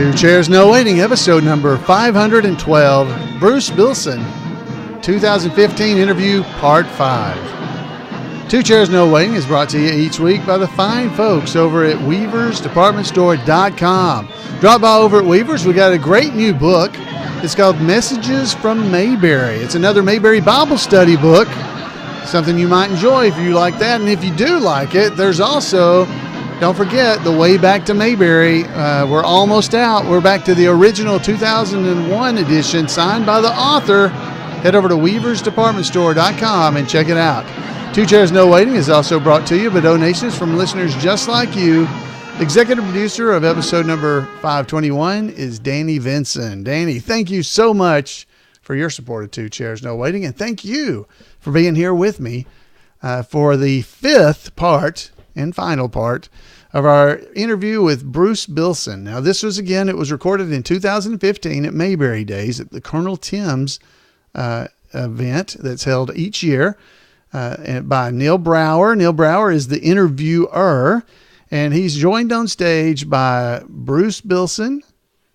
Two Chairs No Waiting, episode number 512, Bruce Bilson, 2015 interview, part 5. Two Chairs No Waiting is brought to you each week by the fine folks over at weaversdepartmentstore.com. Drop by over at Weavers. We got a great new book. It's called Messages from Mayberry. It's another Mayberry Bible study book, something you might enjoy if you like that. And if you do like it, there's also, don't forget, the Way Back to Mayberry. We're almost out. We're back to the original 2001 edition signed by the author. Head over to weaversdepartmentstore.com and check it out. Two Chairs No Waiting is also brought to you by donations from listeners just like you. Executive producer of episode number 521 is Danny Vinson. Danny, thank you so much for your support of Two Chairs No Waiting, and thank you for being here with me for the fifth part and final part of our interview with Bruce Bilson. Now, this was, again, it was recorded in 2015 at Mayberry Days at the Colonel Tim's event that's held each year by Neal Brower. Neal Brower is the interviewer, and he's joined on stage by Bruce Bilson,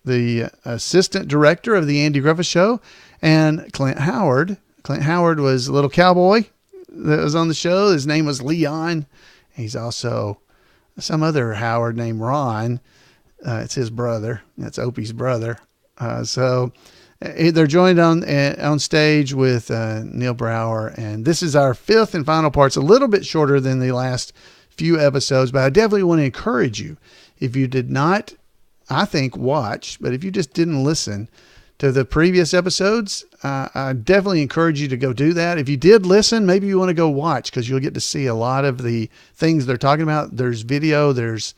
the assistant director of the Andy Griffith Show, and Clint Howard. Clint Howard was a little cowboy that was on the show. His name was Leon. He's also some other Howard named Ron. It's his brother. That's Opie's brother. So they're joined on stage with Neal Brower, and this is our fifth and final part. It's a little bit shorter than the last few episodes, but I definitely want to encourage you, if you did not, I think, watch, but if you just didn't listen to the previous episodes, I definitely encourage you to go do that. If you did listen, maybe you want to go watch, because you'll get to see a lot of the things they're talking about. There's video, there's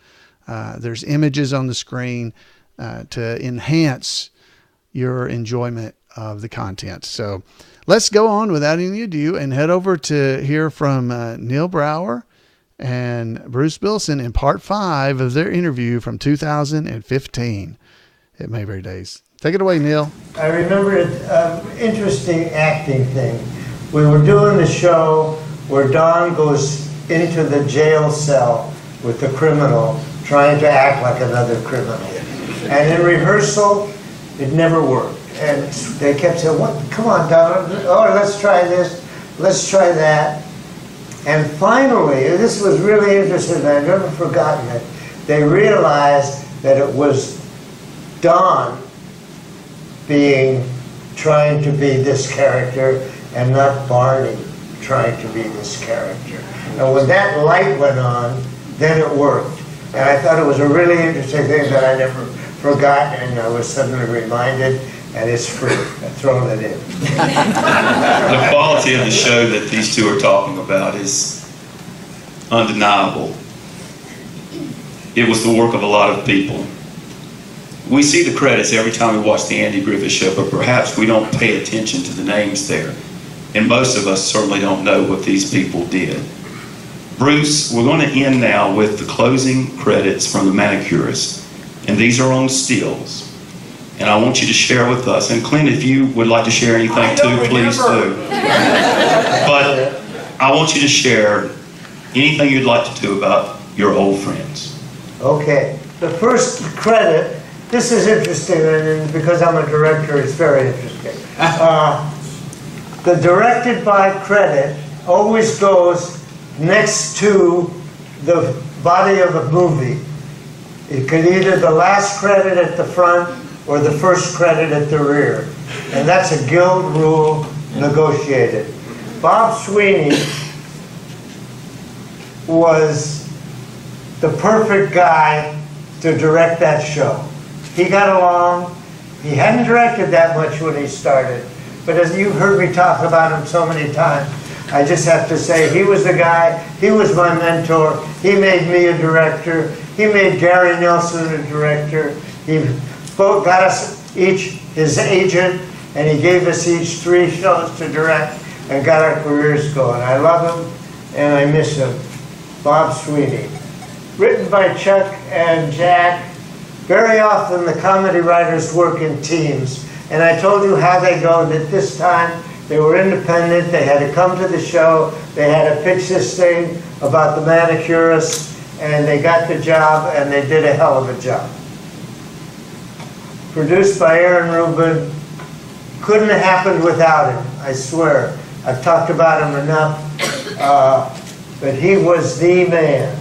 images on the screen to enhance your enjoyment of the content. So let's go on without any ado and head over to hear from Neal Brower and Bruce Bilson in part 5 of their interview from 2015 at Mayberry Days. Take it away, Neal. I remember an interesting acting thing. We were doing the show where Don goes into the jail cell with the criminal, trying to act like another criminal. And in rehearsal, it never worked. And they kept saying, "What? Come on, Don. Oh, let's try this. Let's try that." And finally, this was really interesting, and I've never forgotten it, they realized that it was Don trying to be this character and not Barney trying to be this character. And when that light went on, then it worked. And I thought it was a really interesting thing that I never forgot, and I was suddenly reminded, and it's free. I've thrown it in. The quality of the show that these two are talking about is undeniable. It was the work of a lot of people. We see the credits every time we watch the Andy Griffith Show, but perhaps we don't pay attention to the names there. And most of us certainly don't know what these people did. Bruce, we're going to end now with the closing credits from the manicurist. And these are on stills. And I want you to share with us. And Clint, if you would like to share anything too, please do. But I want you to share anything you'd like to do about your old friends. Okay. The first credit, this is interesting, and because I'm a director, it's very interesting. The directed by credit always goes next to the body of a movie. It could either the last credit at the front or the first credit at the rear. And that's a guild rule negotiated. Bob Sweeney was the perfect guy to direct that show. He got along. He hadn't directed that much when he started, but as you've heard me talk about him so many times, I just have to say he was the guy. He was my mentor. He made me a director. He made Gary Nelson a director. He got us each his agent, and he gave us each 3 shows to direct and got our careers going. I love him and I miss him. Bob Sweeney. Written by Chuck and Jack. Very often the comedy writers work in teams, and I told you how they go, that this time they were independent, they had to come to the show, they had to pitch this thing about the manicurist, and they got the job, and they did a hell of a job. produced by Aaron Rubin. Couldn't have happened without him, I swear. I've talked about him enough, but he was the man.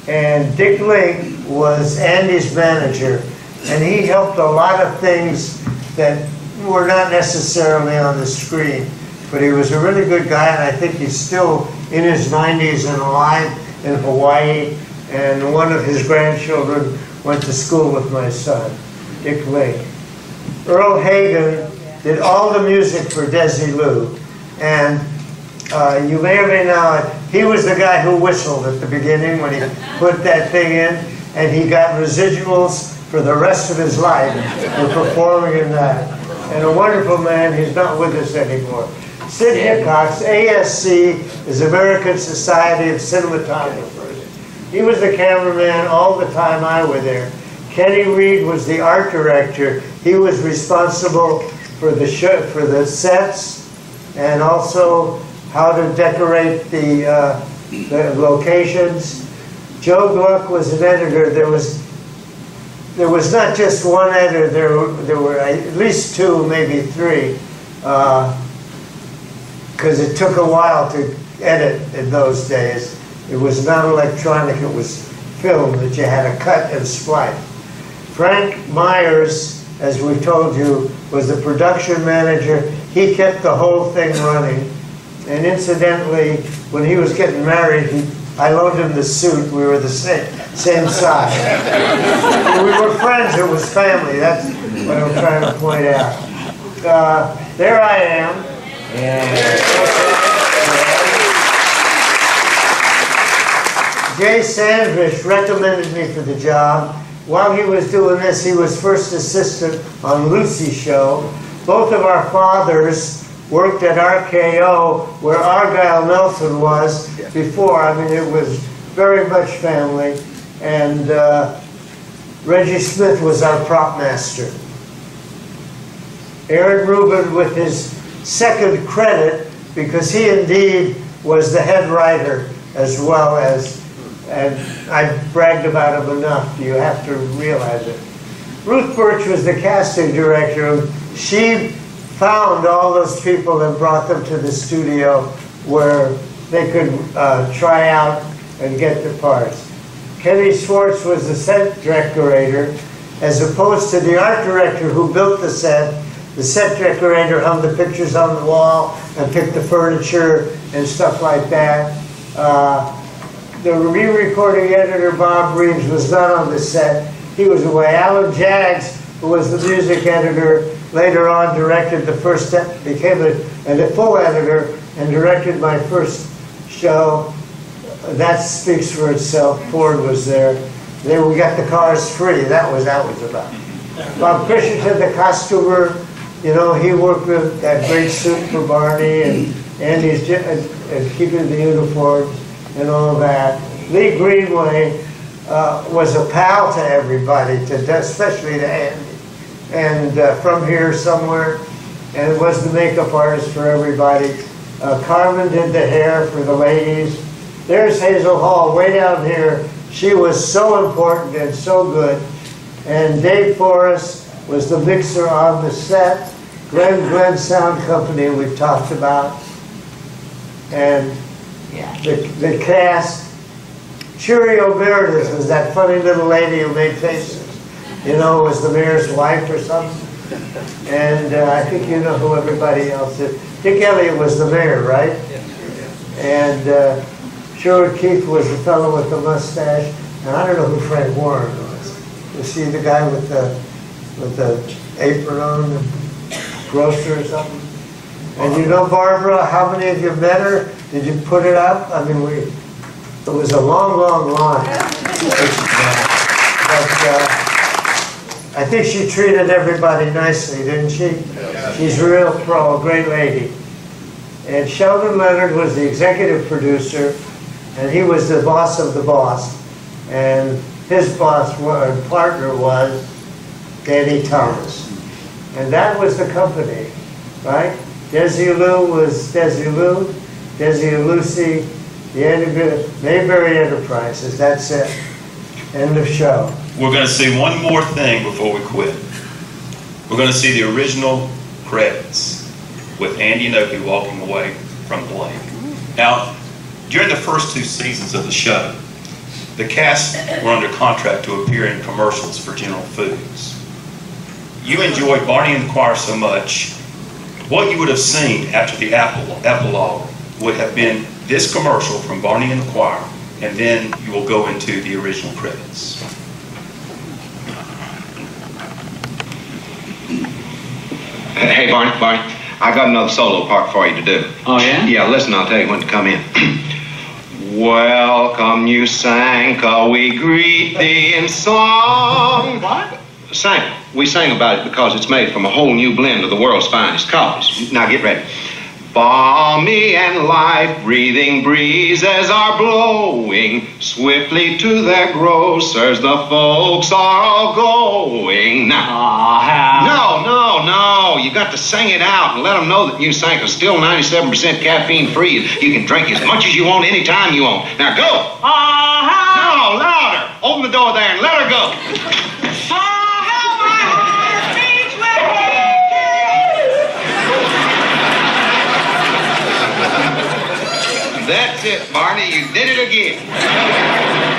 And Dick Link was Andy's manager, and he helped a lot of things that were not necessarily on the screen. But he was a really good guy, and I think he's still in his 90s and alive in Hawaii. And one of his grandchildren went to school with my son, Dick Link. Earl Hagen did all the music for Desilu, and you may or may not, he was the guy who whistled at the beginning when he put that thing in, and he got residuals for the rest of his life for performing in that. And a wonderful man, he's not with us anymore. Sid Hickox, ASC, is American Society of Cinematographers. He was the cameraman all the time I was there. Kenny Reed was the art director. He was responsible for the show, for the sets, and also how to decorate the locations. Joe Gluck was an editor. There was not just one editor. There were at least two, maybe three, because it took a while to edit in those days. It was not electronic. It was film that you had to cut and splice. Frank Myers, as we told you, was the production manager. He kept the whole thing running. And incidentally, when he was getting married, I loaned him the suit. We were the same size. We were friends. It was family. That's what I'm trying to point out. There I am. Jay Sandrich recommended me for the job. While he was doing this, he was first assistant on Lucy's show. Both of our fathers worked at RKO, where Argyle Nelson was before. I mean, it was very much family. And Reggie Smith was our prop master. Aaron Rubin with his second credit, because he indeed was the head writer as well as, and I bragged about him enough, you have to realize it. Ruth Birch was the casting director. She found all those people and brought them to the studio where they could try out and get the parts. Kenny Schwartz was the set decorator, as opposed to the art director who built the set. The set decorator hung the pictures on the wall and picked the furniture and stuff like that. The re-recording editor, Bob Reeves, was not on the set. He was away. Alan Jaggs, who was the music editor, later on directed the first step, became a full editor, and directed my first show. That speaks for itself. Ford was there. Then we got the cars free. That was about. Bob Christensen, the costumer, you know, he worked with that great suit for Barney and Andy's and keeping the uniforms and all that. Lee Greenway was a pal to everybody, especially to Andy. And from here somewhere, and was the makeup artist for everybody. Carmen did the hair for the ladies. There's Hazel Hall way down here. She was so important and so good. And Dave Forrest was the mixer on the set. Glenn Sound Company we've talked about. And the cast. Churio Meredith was that funny little lady who made faces. You know, was the mayor's wife or something. And I think you know who everybody else is. Dick Elliott was the mayor, right? And Sherwood Keith was the fellow with the mustache. And I don't know who Frank Warren was. Was he the guy with the apron on, the grocer or something? And you know Barbara, how many of you met her? Did you put it up? I mean, it was a long, long line. But I think she treated everybody nicely, didn't she? She's a real pro, a great lady. And Sheldon Leonard was the executive producer, and he was the boss of the boss. And his boss and partner was Danny Thomas. And that was the company, right? Desilu was Desilu, Desi and Lucy, the Mayberry Enterprises, that's it. End of show. We're going to see one more thing before we quit. We're going to see the original credits with Andy and Opie walking away from the lake. Now, during the first 2 seasons of the show, the cast were under contract to appear in commercials for General Foods. You enjoyed Barney and the Choir so much, what you would have seen after the epilogue would have been this commercial from Barney and the Choir, and then you will go into the original credits. Hey, Barney, I got another solo part for you to do. Oh, yeah? Yeah, listen, I'll tell you when to come in. Welcome, you Sanka, we greet thee in song. What? Sanka. We sang about it because it's made from a whole new blend of the world's finest coffees. Now get ready. Balmy and life-breathing breezes are blowing swiftly to their grocers. The folks are all going. Now, no. You got to sing it out and let them know that New Sank is still 97% caffeine-free. You can drink as much as you want anytime you want. Now go. No, louder. Open the door there and let her go. That's it, Barney. You did it again.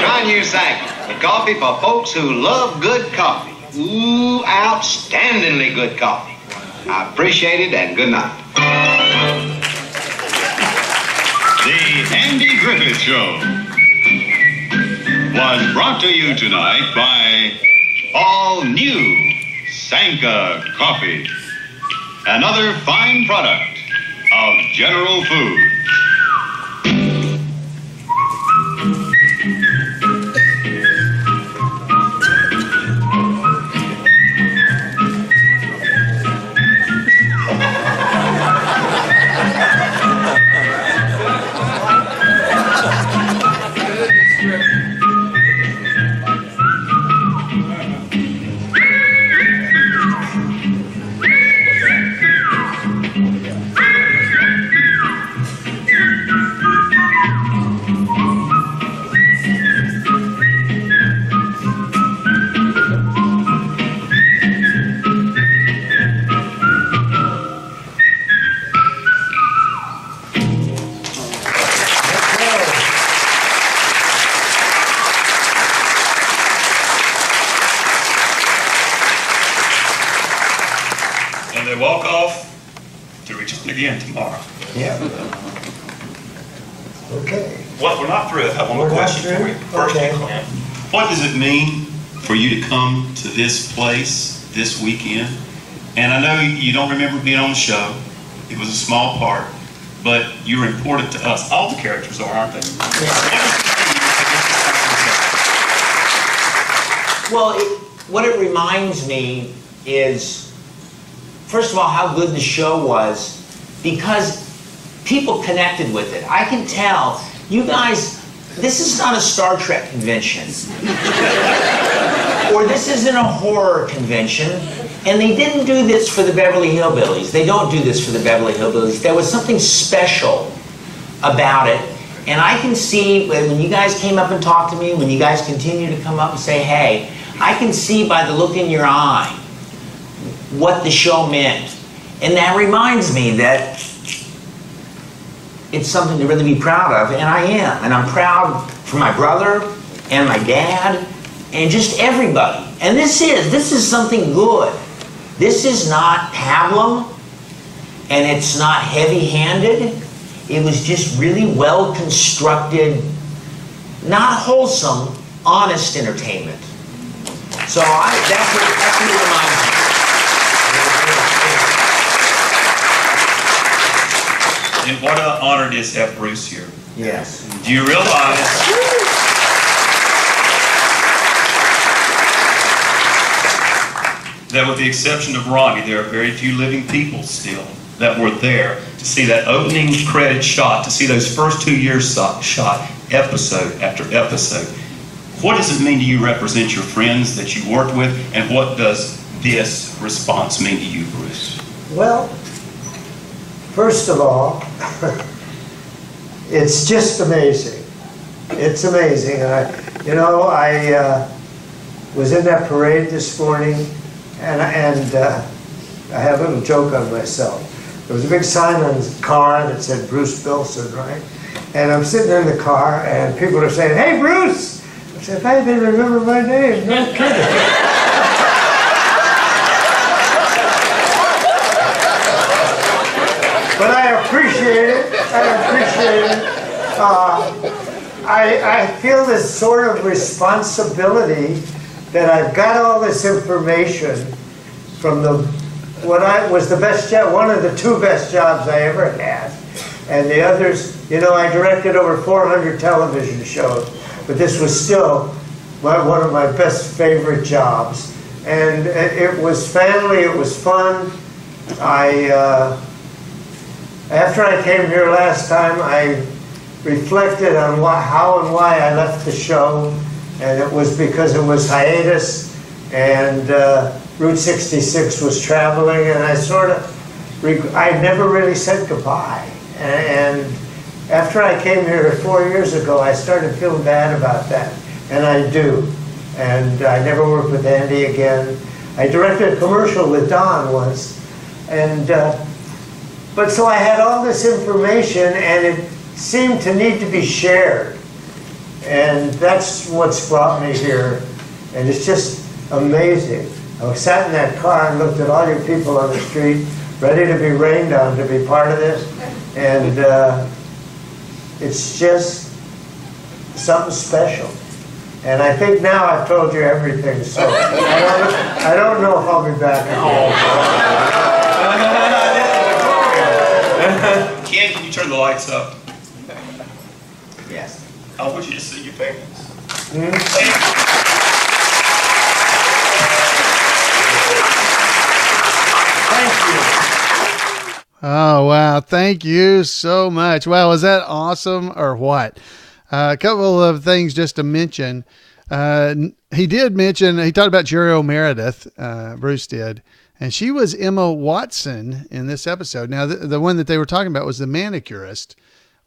Try New Sank, the coffee for folks who love good coffee. Ooh, outstandingly good coffee. I appreciate it, and good night. The Andy Griffith Show was brought to you tonight by all new Sanka Coffee, another fine product of General Foods. And they walk off to return again tomorrow. Yeah. Okay. Well, we're not through. I have one more We're not question for you. through? First, Okay. Clint, what does it mean for you to come to this place this weekend? And I know you don't remember being on the show. It was a small part, but you're important to us. All the characters are, aren't they? Well, what it reminds me is, first of all, how good the show was, because people connected with it. I can tell, you guys, this is not a Star Trek convention. Or this isn't a horror convention. And they didn't do this for the Beverly Hillbillies. They don't do this for the Beverly Hillbillies. There was something special about it. And I can see, when you guys came up and talked to me, when you guys continue to come up and say, hey, I can see by the look in your eye what the show meant. And that reminds me that it's something to really be proud of, and I am. And I'm proud for my brother and my dad and just everybody. And this is something good. This is not pablum, and it's not heavy-handed. It was just really well-constructed, not wholesome, honest entertainment. So that's what it reminds me. And what an honor it is to have Bruce here. Yes. Do you realize that with the exception of Ronnie, there are very few living people still that were there to see that opening credit shot, to see those first 2 years shot, episode after episode? What does it mean to you represent your friends that you worked with, and what does this response mean to you, Bruce? Well, first of all, it's just amazing It's amazing. I was in that parade this morning, and I have a little joke on myself. There was a big sign on the car that said Bruce Bilson, right? And I'm sitting in the car, and people are saying, "Hey, Bruce!" I said, "Hey, they remember my name." No kidding. But I appreciate it. I feel this sort of responsibility that I've got all this information from was the best job, one of the two best jobs I ever had. And the others, I directed over 400 television shows, but this was still one of my best favorite jobs. And it was family, it was fun. After I came here last time, I reflected on how and why I left the show, and it was because it was hiatus, and Route 66 was traveling, and I never really said goodbye. And after I came here 4 years ago, I started feeling bad about that, and I do. And I never worked with Andy again. I directed a commercial with Don once, but so I had all this information, and it seemed to need to be shared. And that's what's brought me here. And it's just amazing. I sat in that car and looked at all you people on the street, ready to be rained on to be part of this. And it's just something special. And I think now I've told you everything, so I don't know if I'll be back again. Ken, can you turn the lights up? Yes. I want you to see your parents. Mm-hmm. Thank you. Oh, wow. Thank you so much. Wow, was that awesome or what? A couple of things just to mention. He talked about Jerry Meredith, Bruce did, and she was Emma Watson in this episode. Now, the one that they were talking about was the manicurist.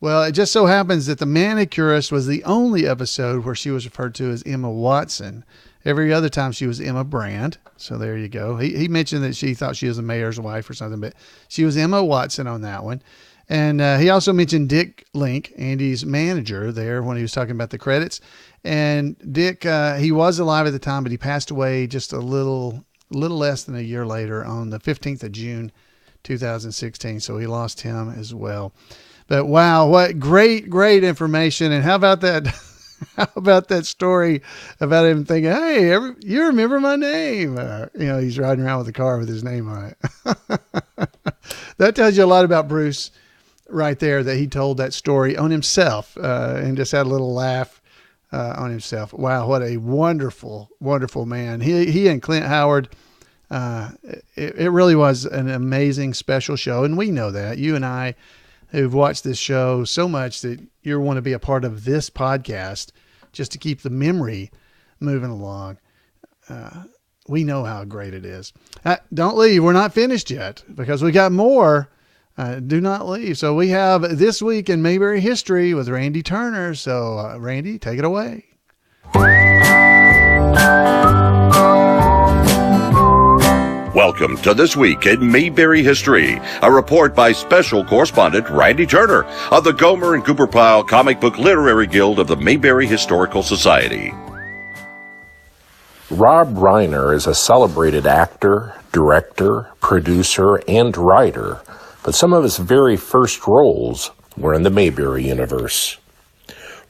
Well, it just so happens that the manicurist was the only episode where she was referred to as Emma Watson. Every other time she was Emma Brand. So there you go. He mentioned that she thought she was the mayor's wife or something, but she was Emma Watson on that one. And he also mentioned Dick Link, Andy's manager there, when he was talking about the credits. And Dick, he was alive at the time, but he passed away just a little less than a year later on the 15th of June, 2016. So he lost him as well. But wow, what great information. And how about that? How about that story about him thinking, "Hey, you remember my name?" He's riding around with a car with his name on it. That tells you a lot about Bruce right there, that he told that story on himself and just had a little laugh on himself. Wow, what a wonderful, wonderful man. He and Clint Howard, it really was an amazing, special show. And we know that. You and I who've watched this show so much that you want to be a part of this podcast just to keep the memory moving along. We know how great it is. Don't leave. We're not finished yet because we got more. Do not leave. So we have This Week in Mayberry History with Randy Turner. So Randy, take it away. Welcome to This Week in Mayberry History, a report by special correspondent Randy Turner of the Gomer and Cooper Pyle Comic Book Literary Guild of the Mayberry Historical Society. Rob Reiner is a celebrated actor, director, producer, and writer, but some of his very first roles were in the Mayberry universe.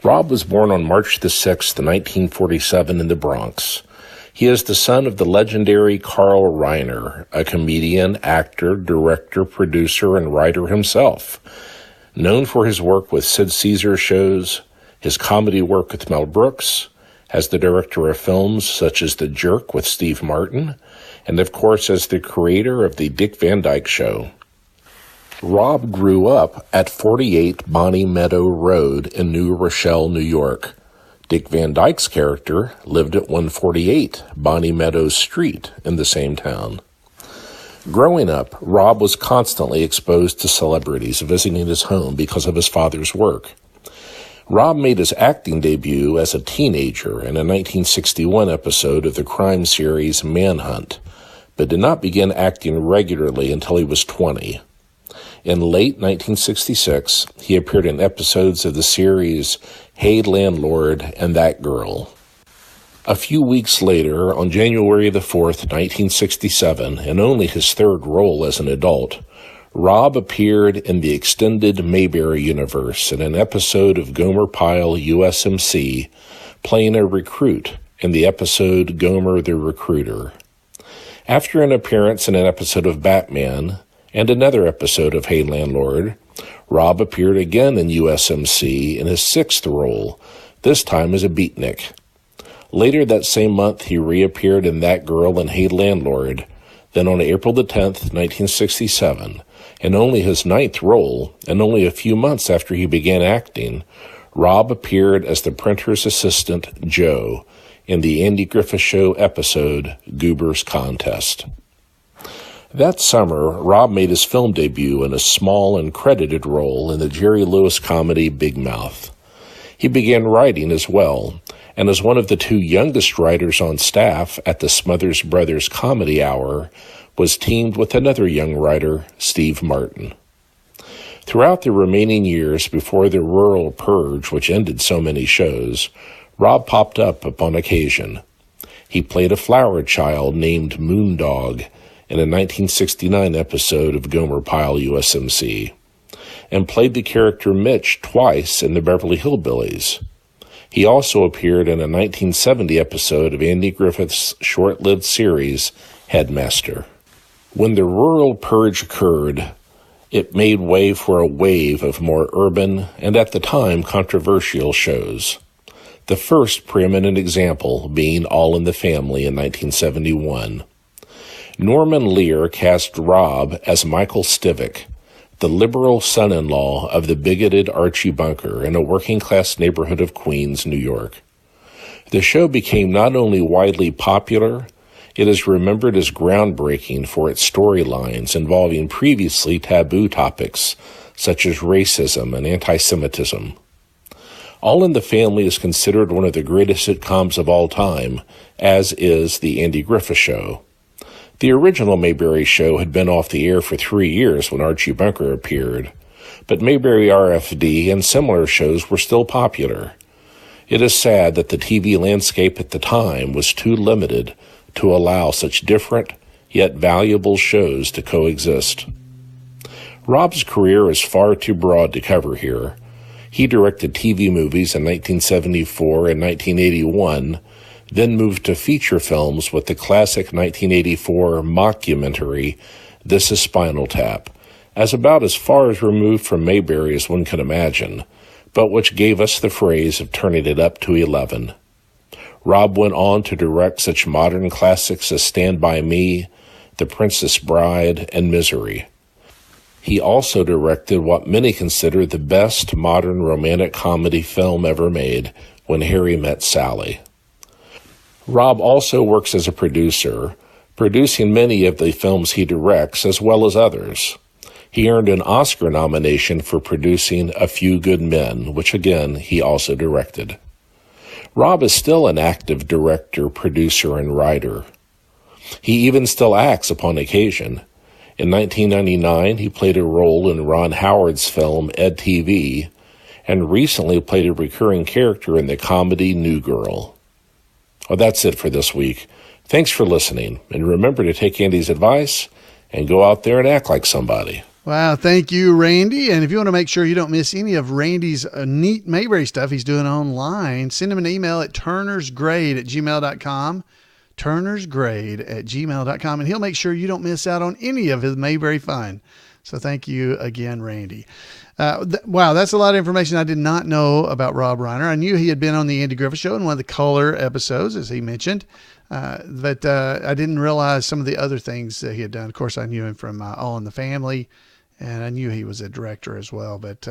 Rob was born on March the 6th, 1947 in the Bronx. He is the son of the legendary Carl Reiner, a comedian, actor, director, producer, and writer himself. Known for his work with Sid Caesar shows, his comedy work with Mel Brooks, as the director of films such as The Jerk with Steve Martin, and of course as the creator of The Dick Van Dyke Show. Rob grew up at 48 Bonnie Meadow Road in New Rochelle, New York. Dick Van Dyke's character lived at 148 Bonnie Meadows Street in the same town. Growing up, Rob was constantly exposed to celebrities visiting his home because of his father's work. Rob made his acting debut as a teenager in a 1961 episode of the crime series Manhunt, but did not begin acting regularly until he was 20. In late 1966, he appeared in episodes of the series Hey Landlord and That Girl. A few weeks later, on January the 4th, 1967, and only his third role as an adult, Rob appeared in the extended Mayberry universe in an episode of Gomer Pyle USMC, playing a recruit in the episode Gomer the Recruiter. After an appearance in an episode of Batman and another episode of Hey Landlord, Rob appeared again in USMC in his sixth role, this time as a beatnik. Later that same month, he reappeared in That Girl and Hey Landlord. Then on April the 10th, 1967, in only his ninth role, and only a few months after he began acting, Rob appeared as the printer's assistant, Joe, in the Andy Griffith Show episode, Goober's Contest. That summer, Rob made his film debut in a small and credited role in the Jerry Lewis comedy Big Mouth. He began writing as well, and as one of the two youngest writers on staff at the Smothers Brothers Comedy Hour, was teamed with another young writer, Steve Martin. Throughout the remaining years before the rural purge, which ended so many shows, Rob popped up upon occasion. He played a flower child named Moondog in a 1969 episode of Gomer Pyle USMC, and played the character Mitch twice in the Beverly Hillbillies. He also appeared in a 1970 episode of Andy Griffith's short-lived series, Headmaster. When the rural purge occurred, it made way for a wave of more urban and, at the time, controversial shows. The first preeminent example being All in the Family in 1971. Norman Lear cast Rob as Michael Stivic, the liberal son-in-law of the bigoted Archie Bunker in a working-class neighborhood of Queens, New York. The show became not only widely popular, it is remembered as groundbreaking for its storylines involving previously taboo topics such as racism and anti-Semitism. All in the Family is considered one of the greatest sitcoms of all time, as is The Andy Griffith Show. The original Mayberry Show had been off the air for 3 years when Archie Bunker appeared, but Mayberry RFD and similar shows were still popular. It is sad that the TV landscape at the time was too limited to allow such different yet valuable shows to coexist. Rob's career is far too broad to cover here. He directed TV movies in 1974 and 1981, then moved to feature films with the classic 1984 mockumentary, This is Spinal Tap, as about as far as removed from Mayberry as one can imagine, but which gave us the phrase of turning it up to 11. Rob went on to direct such modern classics as Stand By Me, The Princess Bride, and Misery. He also directed what many consider the best modern romantic comedy film ever made, When Harry Met Sally. Rob also works as a producer, producing many of the films he directs as well as others. He earned an Oscar nomination for producing A Few Good Men, which again he also directed. Rob is still an active director, producer, and writer. He even still acts upon occasion. In 1999, he played a role in Ron Howard's film Ed TV, and recently played a recurring character in the comedy New Girl. Well, that's it for this week. Thanks for listening, and remember to take Andy's advice and go out there and act like somebody. Wow, thank you, Randy. And if you want to make sure you don't miss any of Randy's neat Mayberry stuff he's doing online, send him an email at turnersgrade@gmail.com, turnersgrade@gmail.com, and he'll make sure you don't miss out on any of his Mayberry fun. So thank you again, Randy. Wow, that's a lot of information I did not know about Rob Reiner. I knew he had been on the Andy Griffith Show in one of the color episodes, as he mentioned, but I didn't realize some of the other things that he had done. Of course, I knew him from All in the Family, and I knew he was a director as well. But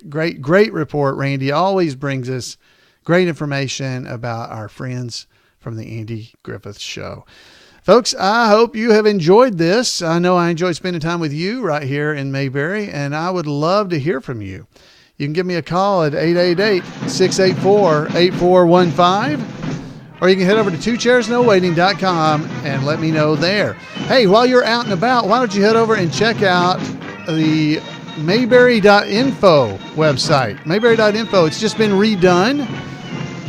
great report, Randy. Always brings us great information about our friends from the Andy Griffith Show. Folks, I hope you have enjoyed this. I know I enjoyed spending time with you right here in Mayberry, and I would love to hear from you. you can give me a call at 888-684-8415, or you can head over to twochairsnowaiting.com and let me know there. Hey, while you're out and about, why don't you head over and check out the Mayberry.info website. Mayberry.info, it's just been redone.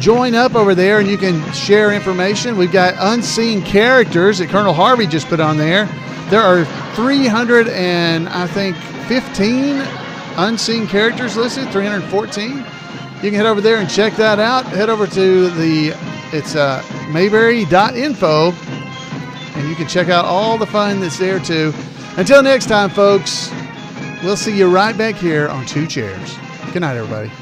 Join up over there and you can share information. We've got unseen characters that Colonel Harvey just put on there. There are 315 unseen characters listed, 314. You can head over there and check that out. Head over to it's Mayberry.info, and you can check out all the fun that's there too. Until next time, folks, we'll see you right back here on Two Chairs. Good night, everybody.